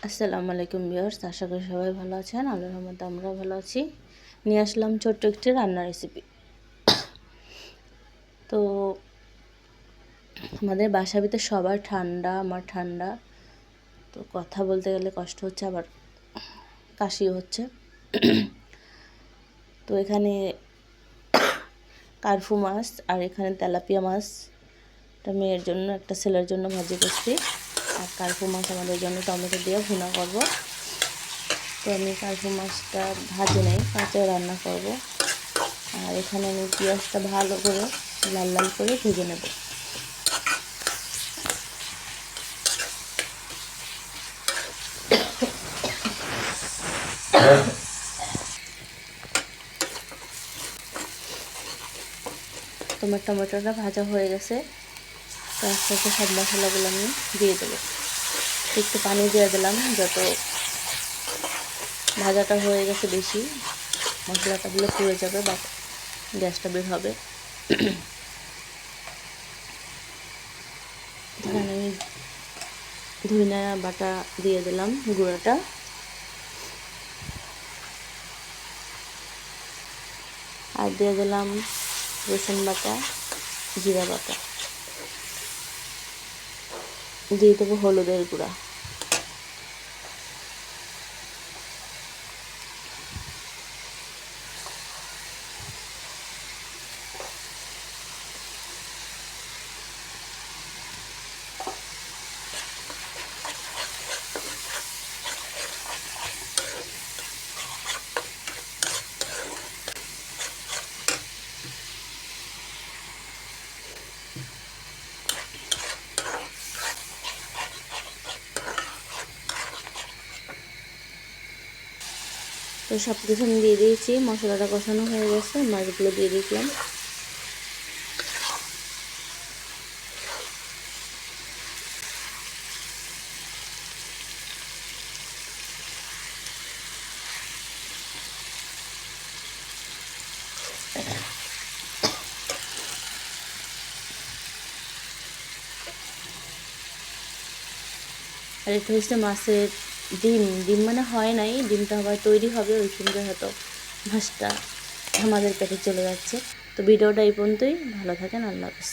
আসসালামু আলাইকুম ভিউয়ার্স, আশা করি সবাই ভালো আছেন। আল্লাহর রহমতে আমরা ভালো আছি। নিয়ে আসলাম ছোট্ট একটি রান্নার রেসিপি। তো আমাদের বাসার ভিতরে সবার ঠান্ডা, আমার ঠান্ডা, তো কথা বলতে গেলে কষ্ট হচ্ছে, আবার কাশিও হচ্ছে। তো এখানে কার্ফু মাছ আর এখানে তেলাপিয়া মাছ, একটা মেয়ের জন্য একটা ছেলের জন্য ভাজি করছি, আর কার্ফু মাছ আমাদের জন্য টমেটো দিয়ে ভুনা করব। তো আমি কার্ফু মাছটা ভাজি নেই, কাঁচা রান্না করব। আর এখানে আমি পেঁয়াজটা ভালো করে লাল লাল করে ভেজে নেব। তোমার টমেটোটা ভাজা হয়ে গেছে, তো আস্তে আস্তে সব মশলাগুলো আমি দিয়ে দেবো। একটু পানি দিয়ে দিলাম, যত ভাজাটা হয়ে গেছে বেশি, মশলাটা দিলে পুড়ে যাবে বা গ্যাসটা বের হবে। এখানে আমি ধনিয়া বাটা দিয়ে দিলাম, গুঁড়াটা, আর দিয়ে দিলাম রসুন বাটা, জিরা বাটা, দিয়ে দেবো হলুদের গুঁড়া। তো সব কিছু আমি দিয়ে দিয়েছি, মশলাটা কষানো হয়ে গেছে, মাছগুলো দিয়ে দিলাম। আর এটা হচ্ছে মাছের ডিম। ডিম মানে হয় নাই, ডিমটা আবার তৈরি হবে, ওই সঙ্গে হয়তো মাছটা আমাদের পেটে চলে যাচ্ছে। তো ভিডিওটা এই পর্যন্তই, ভালো থাকেন, আল্লাহ হাফেজ।